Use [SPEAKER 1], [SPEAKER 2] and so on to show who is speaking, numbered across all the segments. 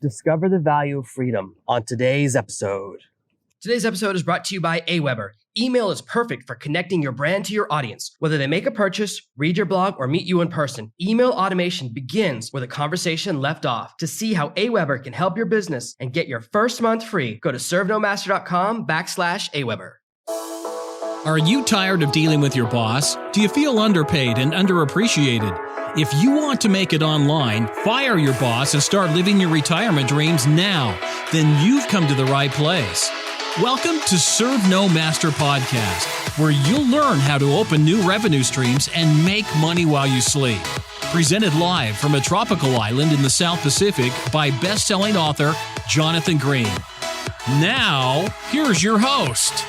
[SPEAKER 1] Discover the value of freedom on today's episode.
[SPEAKER 2] Today's episode is brought to you by AWeber. Email is perfect for connecting your brand to your audience. Whether they make a purchase, read your blog, or meet you in person, email automation begins where the conversation left off. To see how AWeber can help your business and get your first month free, go to servenomaster.com/AWeber.
[SPEAKER 3] Are you tired of dealing with your boss? Do you feel underpaid and underappreciated? If you want to make it online, fire your boss and start living your retirement dreams now, then you've come to the right place. Welcome to SNM040 Podcast, where you'll learn how to open new revenue streams and make money while you sleep. Presented live from a tropical island in the South Pacific by best-selling author Jonathan Green. Now, here's your host.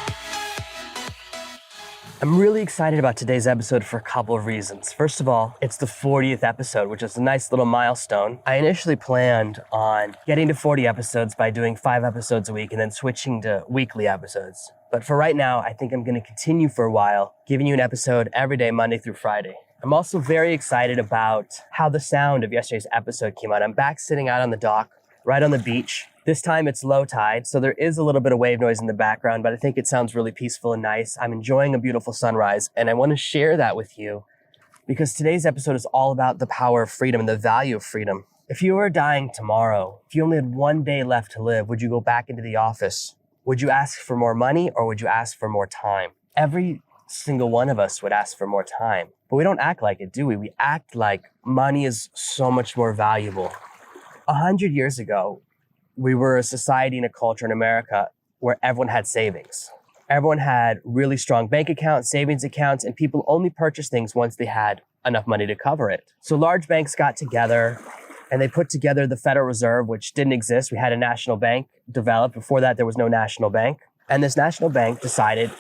[SPEAKER 1] I'm really excited about today's episode for a couple of reasons. First of all, it's the 40th episode, which is a nice little milestone. I initially planned on getting to 40 episodes by doing 5 episodes a week and then switching to weekly episodes. But for right now, I think I'm going to continue for a while, giving you an episode every day, Monday through Friday. I'm also very excited about how the sound of yesterday's episode came out. I'm back sitting out on the dock, right on the beach. This time it's low tide, so there is a little bit of wave noise in the background, but I think it sounds really peaceful and nice. I'm enjoying a beautiful sunrise, and I want to share that with you because today's episode is all about the power of freedom and the value of freedom. If you were dying tomorrow, if you only had one day left to live, would you go back into the office? Would you ask for more money or would you ask for more time? Every single one of us would ask for more time, but we don't act like it, do we? We act like money is so much more valuable. 100 years ago, we were a society and a culture in America where everyone had savings. Everyone had really strong bank accounts, savings accounts, and people only purchased things once they had enough money to cover it. So large banks got together and they put together the Federal Reserve, which didn't exist. We had a national bank developed. Before that, there was no national bank. And this national bank decided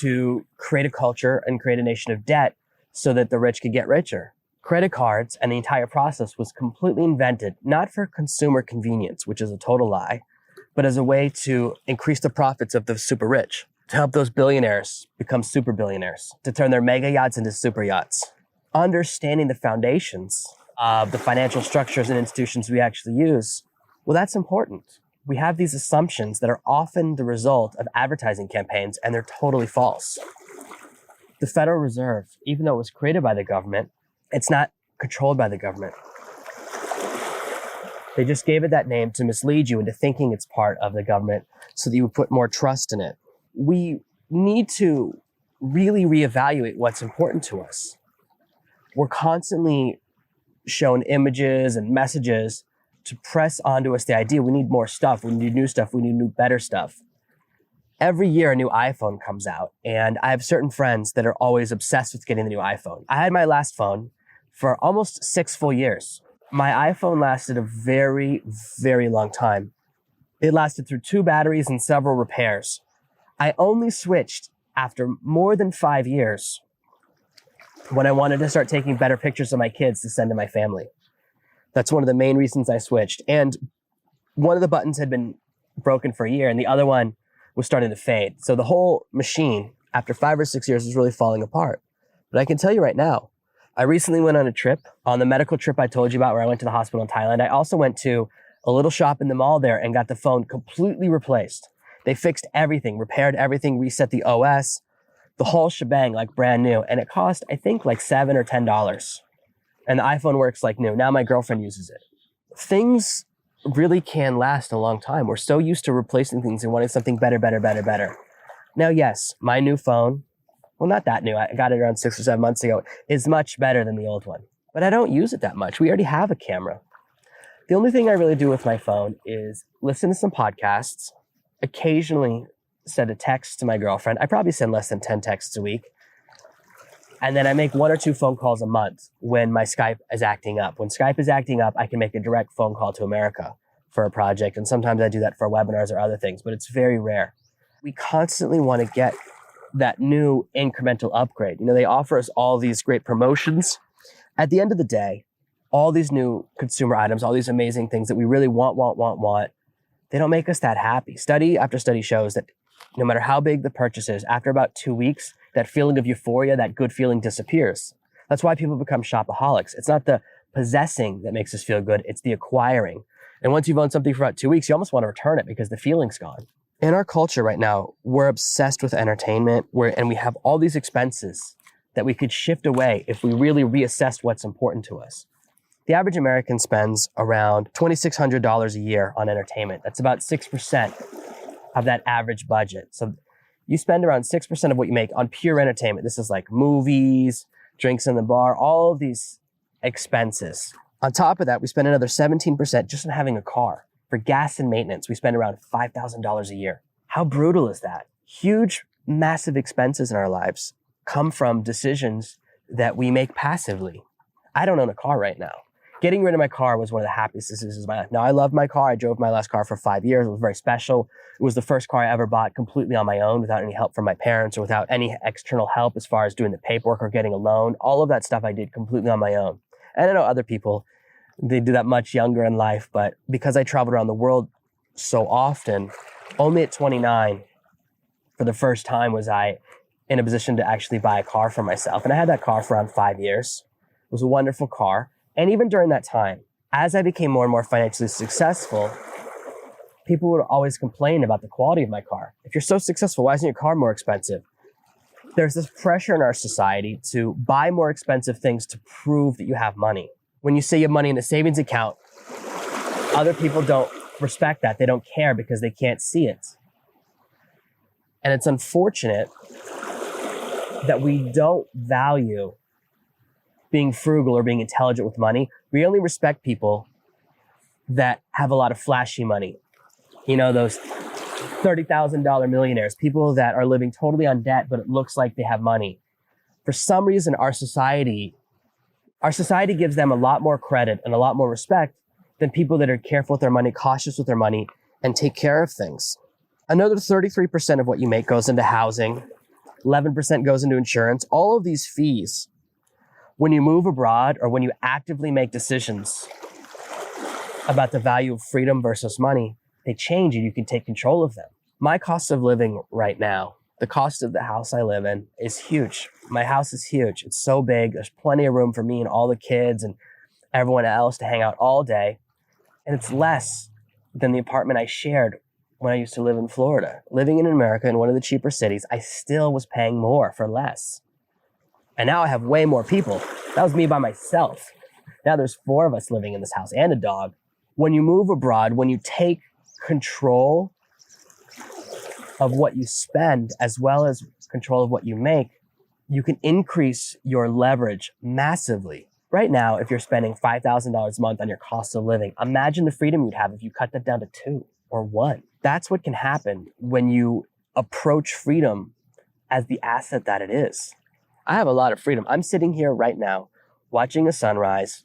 [SPEAKER 1] to create a culture and create a nation of debt so that the rich could get richer. Credit cards and the entire process was completely invented, not for consumer convenience, which is a total lie, but as a way to increase the profits of the super rich, to help those billionaires become super billionaires, to turn their mega yachts into super yachts. Understanding the foundations of the financial structures and institutions we actually use, well, that's important. We have these assumptions that are often the result of advertising campaigns, and they're totally false. The Federal Reserve, even though it was created by the government, it's not controlled by the government. They just gave it that name to mislead you into thinking it's part of the government so that you would put more trust in it. We need to really reevaluate what's important to us. We're constantly shown images and messages to press onto us the idea we need more stuff, we need new stuff, we need new, better stuff. Every year a new iPhone comes out, and I have certain friends that are always obsessed with getting the new iPhone. I had my last phone for almost 6 full years. My iPhone lasted a very, very long time. It lasted through 2 batteries and several repairs. I only switched after more than 5 years when I wanted to start taking better pictures of my kids to send to my family. That's one of the main reasons I switched. And one of the buttons had been broken for a year and the other one was starting to fade. So the whole machine, after 5 or 6 years, was really falling apart. But I can tell you right now, I recently went on a trip, on the medical trip I told you about where I went to the hospital in Thailand. I also went to a little shop in the mall there and got the phone completely replaced. They fixed everything, repaired everything, reset the OS, the whole shebang, like brand new. And it cost, I think, like $7 or $10. And the iPhone works like new. Now my girlfriend uses it. Things really can last a long time. We're so used to replacing things and wanting something better, better, better, better. Now, yes, my new phone, well, not that new, I got it around 6 or 7 months ago, is much better than the old one. But I don't use it that much. We already have a camera. The only thing I really do with my phone is listen to some podcasts, occasionally send a text to my girlfriend. I probably send less than 10 texts a week. And then I make 1 or 2 phone calls a month when my Skype is acting up. When Skype is acting up, I can make a direct phone call to America for a project. And sometimes I do that for webinars or other things, but it's very rare. We constantly want to get that new incremental upgrade. You know, they offer us all these great promotions. At the end of the day, all these new consumer items, all these amazing things that we really want, they don't make us that happy. Study after study shows that no matter how big the purchase is, after about 2 weeks, that feeling of euphoria, that good feeling disappears. That's why people become shopaholics. It's not the possessing that makes us feel good, it's the acquiring. And once you've owned something for about 2 weeks, you almost want to return it because the feeling's gone. In our culture right now, we're obsessed with entertainment, and we have all these expenses that we could shift away if we really reassessed what's important to us. The average American spends around $2,600 a year on entertainment. That's about 6% of that average budget. So you spend around 6% of what you make on pure entertainment. This is like movies, drinks in the bar, all of these expenses. On top of that, we spend another 17% just on having a car. For gas and maintenance, we spend around $5,000 a year. How brutal is that? Huge, massive expenses in our lives come from decisions that we make passively. I don't own a car right now. Getting rid of my car was one of the happiest decisions of my life. Now, I love my car. I drove my last car for 5 years. It was very special. It was the first car I ever bought completely on my own without any help from my parents or without any external help as far as doing the paperwork or getting a loan. All of that stuff I did completely on my own. And I know other people, they do that much younger in life, but because I traveled around the world so often, only at 29, for the first time, was I in a position to actually buy a car for myself. And I had that car for around 5 years. It was a wonderful car. And even during that time, as I became more and more financially successful, people would always complain about the quality of my car. If you're so successful, why isn't your car more expensive? There's this pressure in our society to buy more expensive things to prove that you have money. When you say you have money in a savings account, other people don't respect that. They don't care because they can't see it. And it's unfortunate that we don't value being frugal or being intelligent with money. We only respect people that have a lot of flashy money. You know, those $30,000 millionaires, people that are living totally on debt, but it looks like they have money. For some reason, our society gives them a lot more credit and a lot more respect than people that are careful with their money, cautious with their money, and take care of things. Another 33% of what you make goes into housing. 11% goes into insurance. All of these fees, when you move abroad or when you actively make decisions about the value of freedom versus money, they change and you can take control of them. My cost of living right now, the cost of the house I live in, is huge. My house is huge. It's so big. There's plenty of room for me and all the kids and everyone else to hang out all day. And it's less than the apartment I shared when I used to live in Florida. Living in America in one of the cheaper cities, I still was paying more for less. And now I have way more people. That was me by myself. Now there's 4 of us living in this house and a dog. When you move abroad, when you take control of what you spend as well as control of what you make, you can increase your leverage massively. Right now, if you're spending $5,000 a month on your cost of living, imagine the freedom you'd have if you cut that down to 2 or 1. That's what can happen when you approach freedom as the asset that it is. I have a lot of freedom. I'm sitting here right now watching a sunrise.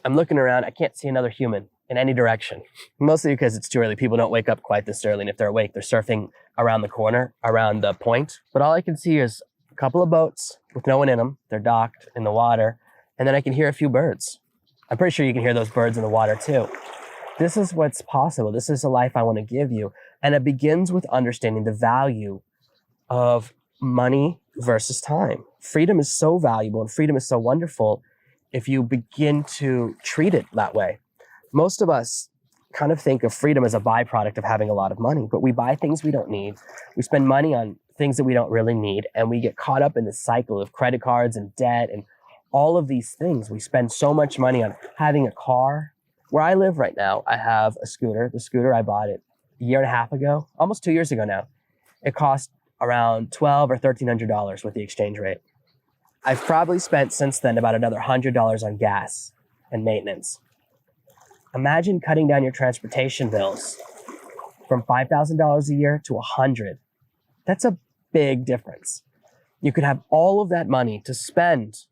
[SPEAKER 1] I'm looking around. I can't see another human in any direction, mostly because it's too early. People don't wake up quite this early. And if they're awake, they're surfing around the corner, around the point. But all I can see is a couple of boats with no one in them. They're docked in the water. And then I can hear a few birds. I'm pretty sure you can hear those birds in the water too. This is what's possible. This is the life I want to give you. And it begins with understanding the value of money versus time. Freedom is so valuable and freedom is so wonderful if you begin to treat it that way. Most of us kind of think of freedom as a byproduct of having a lot of money, but we buy things we don't need. We spend money on things that we don't really need, and we get caught up in the cycle of credit cards and debt and all of these things. We spend so much money on having a car. Where I live right now, I have a scooter. The scooter, I bought it a year and a half ago, almost 2 years ago now. It cost around $1,200 or $1,300 with the exchange rate. I've probably spent since then about another $100 on gas and maintenance. Imagine cutting down your transportation bills from $5,000 a year to $100,000. That's a big difference. You could have all of that money to spend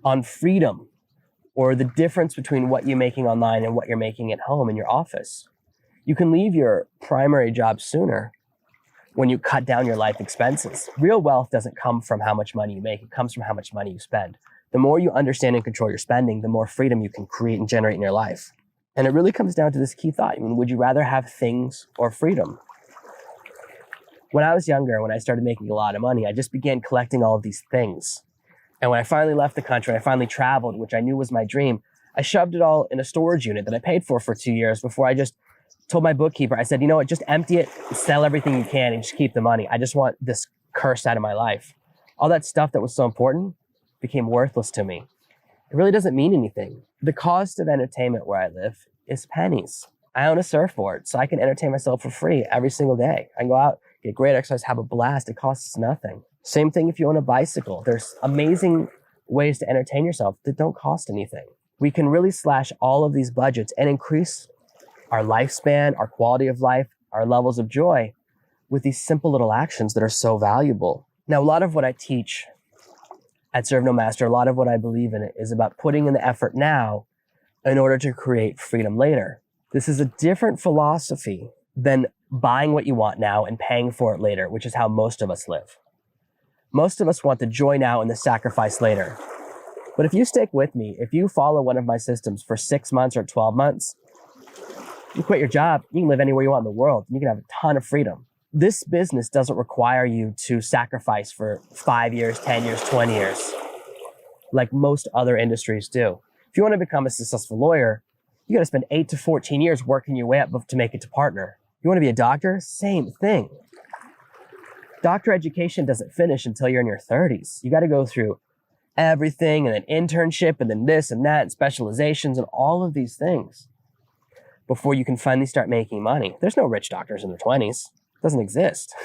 [SPEAKER 1] on freedom, or the difference between what you're making online and what you're making at home in your office. You can leave your primary job sooner when you cut down your life expenses. Real wealth doesn't come from how much money you make. It comes from how much money you spend. The more you understand and control your spending, the more freedom you can create and generate in your life. And it really comes down to this key thought. I mean, would you rather have things or freedom? When I was younger, when I started making a lot of money, I just began collecting all of these things. And when I finally left the country, I finally traveled, which I knew was my dream, I shoved it all in a storage unit that I paid for 2 years before I just told my bookkeeper, I said, you know what, just empty it, sell everything you can and just keep the money. I just want this curse out of my life. All that stuff that was so important became worthless to me. It really doesn't mean anything. The cost of entertainment where I live is pennies. I own a surfboard, so I can entertain myself for free every single day. I can go out, get great exercise, have a blast. It costs nothing. Same thing if you own a bicycle. There's amazing ways to entertain yourself that don't cost anything. We can really slash all of these budgets and increase our lifespan, our quality of life, our levels of joy with these simple little actions that are so valuable. Now, a lot of what I teach at servenomaster, a lot of what I believe in it is about putting in the effort now in order to create freedom later. This is a different philosophy than buying what you want now and paying for it later, which is how most of us live. Most of us want the joy now and the sacrifice later. But if you stick with me, if you follow one of my systems for 6 months or 12 months, you quit your job, you can live anywhere you want in the world, and you can have a ton of freedom. This business doesn't require you to sacrifice for 5 years, 10 years, 20 years, like most other industries do. If you want to become a successful lawyer, you got to spend 8 to 14 years working your way up to make it to partner. You want to be a doctor? Same thing. Doctor education doesn't finish until you're in your 30s. You got to go through everything and an internship and then this and that and specializations and all of these things before you can finally start making money. There's no rich doctors in their 20s. It doesn't exist.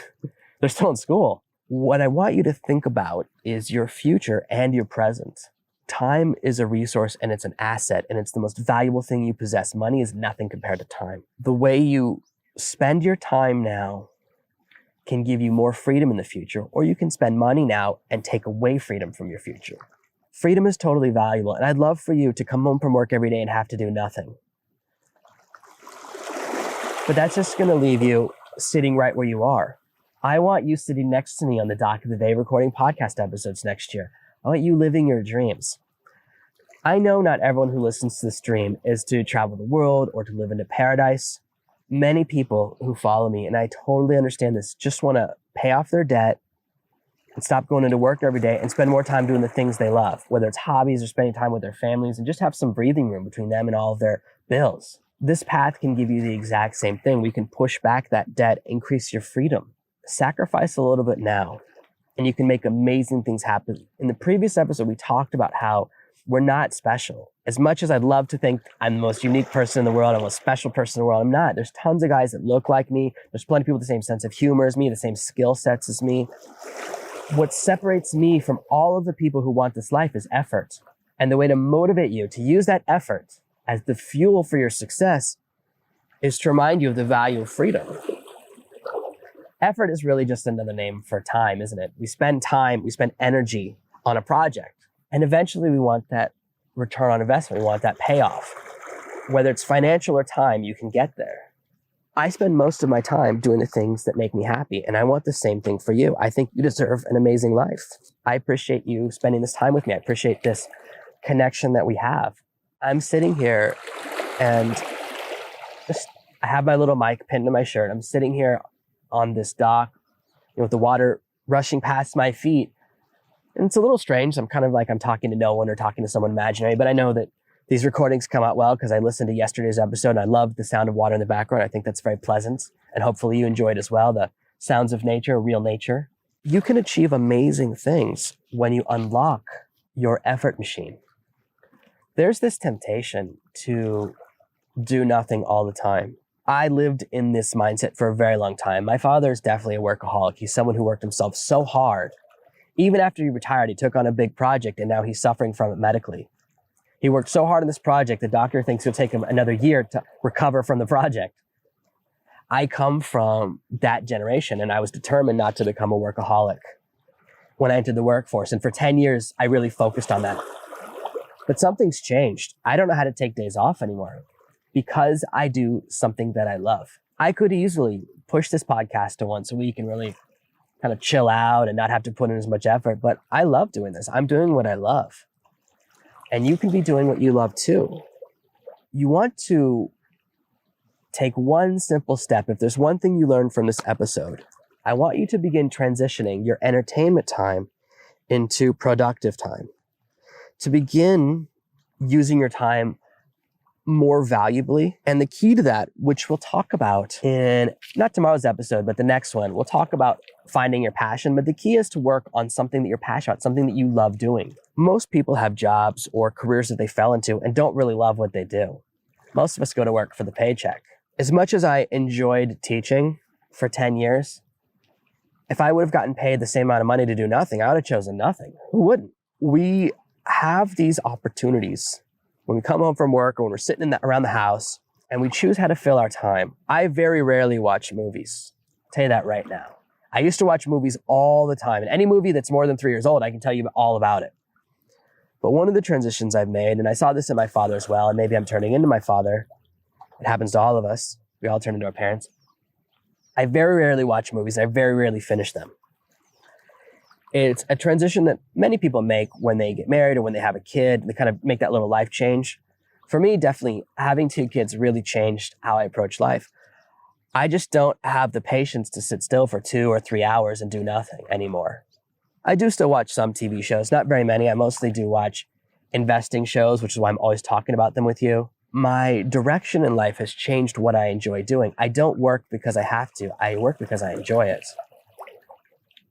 [SPEAKER 1] They're still in school. What I want you to think about is your future and your present. Time is a resource and it's an asset and it's the most valuable thing you possess. Money is nothing compared to time. The way you spend your time now can give you more freedom in the future, or you can spend money now and take away freedom from your future. Freedom is totally valuable, and I'd love for you to come home from work every day and have to do nothing. But that's just going to leave you sitting right where you are. I want you sitting next to me on the dock of the day recording podcast episodes next year. I want you living your dreams. I know not everyone who listens to this dream is to travel the world or to live in a paradise. Many people who follow me, and I totally understand this, just want to pay off their debt and stop going into work every day and spend more time doing the things they love, whether it's hobbies or spending time with their families, and just have some breathing room between them and all of their bills. This path can give you the exact same thing. We can push back that debt, increase your freedom. Sacrifice a little bit now, and you can make amazing things happen. In the previous episode, we talked about how we're not special. As much as I'd love to think I'm the most unique person in the world, I'm the most special person in the world, I'm not. There's tons of guys that look like me. There's plenty of people with the same sense of humor as me, the same skill sets as me. What separates me from all of the people who want this life is effort. And the way to motivate you to use that effort as the fuel for your success is to remind you of the value of freedom. Effort is really just another name for time, isn't it? We spend time, we spend energy on a project. And eventually we want that return on investment. We want that payoff. Whether it's financial or time, you can get there. I spend most of my time doing the things that make me happy, and I want the same thing for you. I think you deserve an amazing life. I appreciate you spending this time with me. I appreciate this connection that we have. I'm sitting here and I have my little mic pinned to my shirt. I'm sitting here on this dock, with the water rushing past my feet. And it's a little strange. I'm kind of like I'm talking to no one or talking to someone imaginary, but I know that these recordings come out well because I listened to yesterday's episode and I love the sound of water in the background. I think that's very pleasant, and hopefully you enjoyed as well, the sounds of nature, real nature. You can achieve amazing things when you unlock your effort machine. There's this temptation to do nothing all the time. I lived in this mindset for a very long time. My father is definitely a workaholic. He's someone who worked himself so hard. Even after he retired, he took on a big project and now he's suffering from it medically. He worked so hard on this project, the doctor thinks it'll take him another year to recover from the project. I come from that generation and I was determined not to become a workaholic when I entered the workforce. And for 10 years, I really focused on that. But something's changed. I don't know how to take days off anymore because I do something that I love. I could easily push this podcast to once a week and really kind of chill out and not have to put in as much effort, but I love doing this. I'm doing what I love. And you can be doing what you love too. You want to take one simple step. If there's one thing you learned from this episode, I want you to begin transitioning your entertainment time into productive time. To begin using your time more valuably. And the key to that, which we'll talk about in not tomorrow's episode, but the next one, we'll talk about finding your passion. But the key is to work on something that you're passionate about, something that you love doing. Most people have jobs or careers that they fell into and don't really love what they do. Most of us go to work for the paycheck. As much as I enjoyed teaching for 10 years, if I would have gotten paid the same amount of money to do nothing, I would have chosen nothing. Who wouldn't? We have these opportunities when we come home from work or when we're sitting around the house and we choose how to fill our time. I very rarely watch movies. I'll tell you that right now. I used to watch movies all the time. And any movie that's more than 3 years old, I can tell you all about it. But one of the transitions I've made, and I saw this in my father as well, and maybe I'm turning into my father. It happens to all of us. We all turn into our parents. I very rarely watch movies. I very rarely finish them. It's a transition that many people make when they get married or when they have a kid. They kind of make that little life change. For me, definitely having 2 kids really changed how I approach life. I just don't have the patience to sit still for 2 or 3 hours and do nothing anymore. I do still watch some TV shows, not very many. I mostly do watch investing shows, which is why I'm always talking about them with you. My direction in life has changed what I enjoy doing. I don't work because I have to. I work because I enjoy it.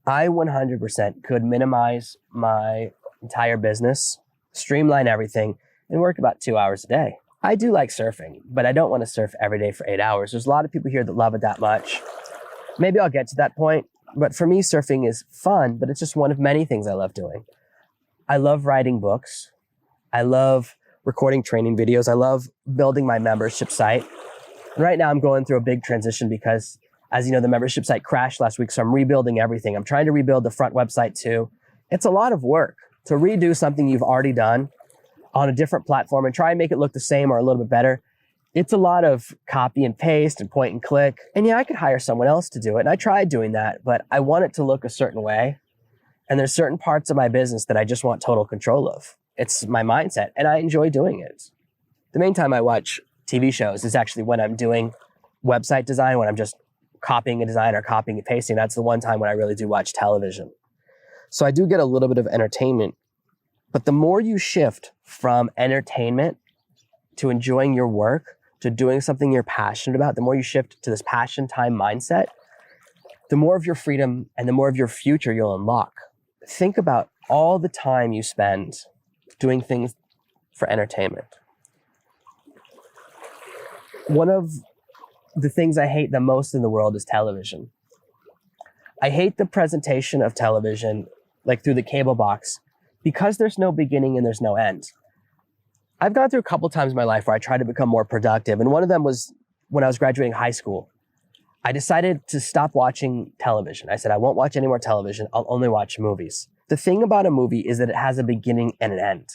[SPEAKER 1] I 100% could minimize my entire business, streamline everything, and work about 2 hours a day. I do like surfing, but I don't want to surf every day for 8 hours. There's a lot of people here that love it that much. Maybe I'll get to that point, but for me, surfing is fun, but it's just one of many things I love doing. I love writing books. I love recording training videos. I love building my membership site. And right now I'm going through a big transition because, as you know, the membership site crashed last week, so I'm rebuilding everything. I'm trying to rebuild the front website too. It's a lot of work to redo something you've already done on a different platform and try and make it look the same or a little bit better. It's a lot of copy and paste and point and click. And yeah, I could hire someone else to do it. And I tried doing that, but I want it to look a certain way. And there's certain parts of my business that I just want total control of. It's my mindset and I enjoy doing it. The main time I watch TV shows is actually when I'm doing website design, when I'm just copying a design or copying and pasting. That's the one time when I really do watch television. So I do get a little bit of entertainment. But the more you shift from entertainment to enjoying your work, to doing something you're passionate about, the more you shift to this passion time mindset, the more of your freedom and the more of your future you'll unlock. Think about all the time you spend doing things for entertainment. One of the things I hate the most in the world is television. I hate the presentation of television, like through the cable box, because there's no beginning and there's no end. I've gone through a couple times in my life where I tried to become more productive. And one of them was when I was graduating high school. I decided to stop watching television. I said, I won't watch any more television. I'll only watch movies. The thing about a movie is that it has a beginning and an end.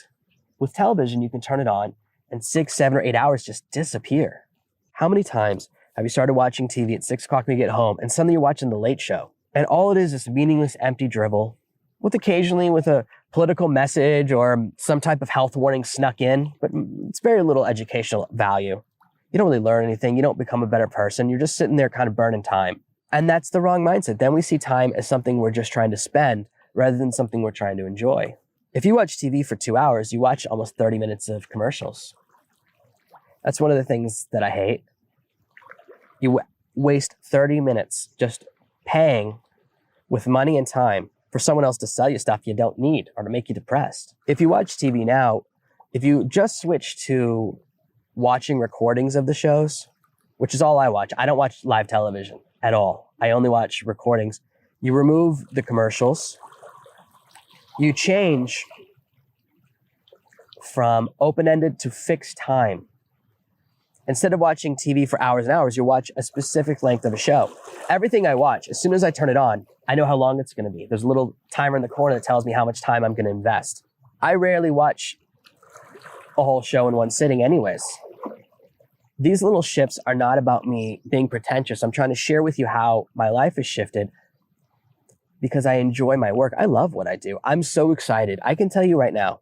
[SPEAKER 1] With television, you can turn it on and 6, 7, or 8 hours just disappear. How many times have you started watching TV at 6 o'clock when you get home and suddenly you're watching The Late Show? And all it is meaningless, empty dribble with occasionally with a political message or some type of health warning snuck in, but it's very little educational value. You don't really learn anything. You don't become a better person. You're just sitting there kind of burning time. And that's the wrong mindset. Then we see time as something we're just trying to spend rather than something we're trying to enjoy. If you watch TV for 2 hours, you watch almost 30 minutes of commercials. That's one of the things that I hate. You waste 30 minutes just paying with money and time for someone else to sell you stuff you don't need or to make you depressed. If you watch TV now, if you just switch to watching recordings of the shows, which is all I watch. I don't watch live television at all. I only watch recordings. You remove the commercials. You change from open-ended to fixed time. Instead of watching TV for hours and hours, you watch a specific length of a show. Everything I watch, as soon as I turn it on, I know how long it's going to be. There's a little timer in the corner that tells me how much time I'm going to invest. I rarely watch a whole show in one sitting anyways. These little shifts are not about me being pretentious. I'm trying to share with you how my life has shifted because I enjoy my work. I love what I do. I'm so excited. I can tell you right now,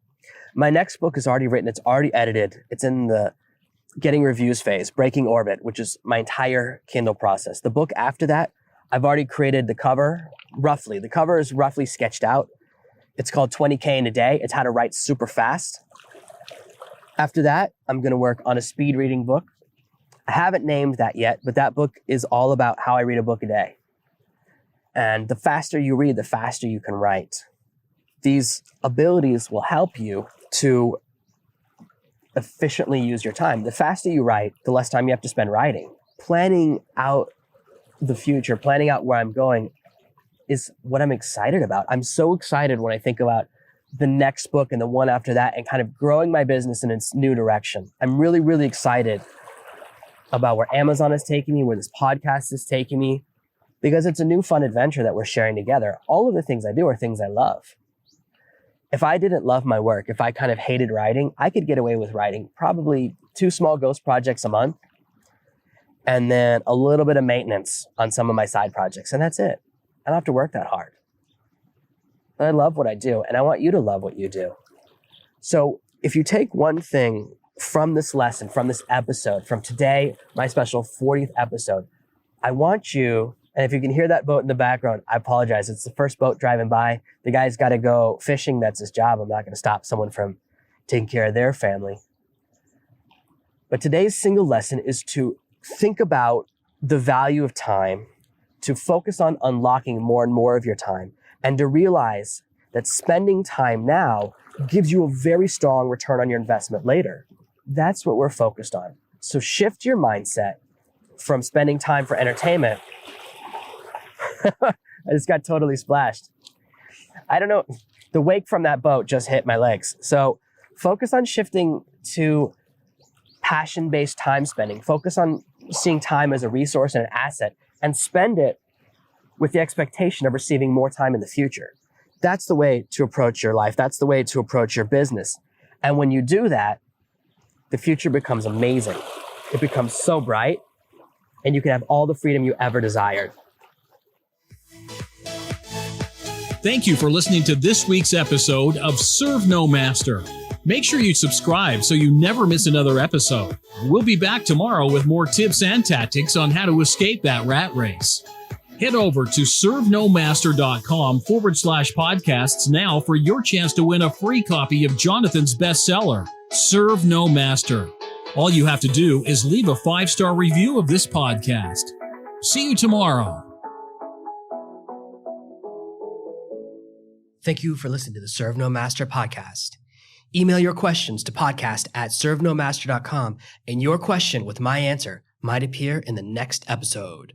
[SPEAKER 1] my next book is already written. It's already edited. It's in the getting reviews phase, Breaking Orbit, which is my entire Kindle process. The book after that, I've already created the cover, roughly. The cover is roughly sketched out. It's called 20K in a Day. It's how to write super fast. After that, I'm going to work on a speed reading book. I haven't named that yet, but that book is all about how I read a book a day. And the faster you read, the faster you can write. These abilities will help you to efficiently use your time. The faster you write, the less time you have to spend writing. Planning out the future, planning out where I'm going is what I'm excited about. I'm so excited when I think about the next book and the one after that and kind of growing my business in its new direction. I'm really, really excited about where Amazon is taking me, where this podcast is taking me, because it's a new fun adventure that we're sharing together. All of the things I do are things I love. If I didn't love my work, if I kind of hated writing, I could get away with writing probably 2 small ghost projects a month and then a little bit of maintenance on some of my side projects. And that's it. I don't have to work that hard. But I love what I do, and I want you to love what you do. So if you take one thing from this lesson, from this episode, from today, my special 40th episode, I want you, and if you can hear that boat in the background, I apologize. It's the first boat driving by. The guy's got to go fishing. That's his job. I'm not going to stop someone from taking care of their family. But today's single lesson is to think about the value of time, to focus on unlocking more and more of your time, and to realize that spending time now gives you a very strong return on your investment later. That's what we're focused on. So shift your mindset from spending time for entertainment. I just got totally splashed. I don't know. The wake from that boat just hit my legs. So focus on shifting to passion-based time spending. Focus on seeing time as a resource and an asset, and spend it with the expectation of receiving more time in the future. That's the way to approach your life. That's the way to approach your business. And when you do that, the future becomes amazing. It becomes so bright, and you can have all the freedom you ever desired.
[SPEAKER 3] Thank you for listening to this week's episode of Servenomaster. Make sure you subscribe so you never miss another episode. We'll be back tomorrow with more tips and tactics on how to escape that rat race. Head over to servenomaster.com/podcasts now for your chance to win a free copy of Jonathan's bestseller, Serve No Master. All you have to do is leave a 5-star review of this podcast. See you tomorrow.
[SPEAKER 2] Thank you for listening to the Serve No Master podcast. Email your questions to podcast@servenomaster.com, and your question with my answer might appear in the next episode.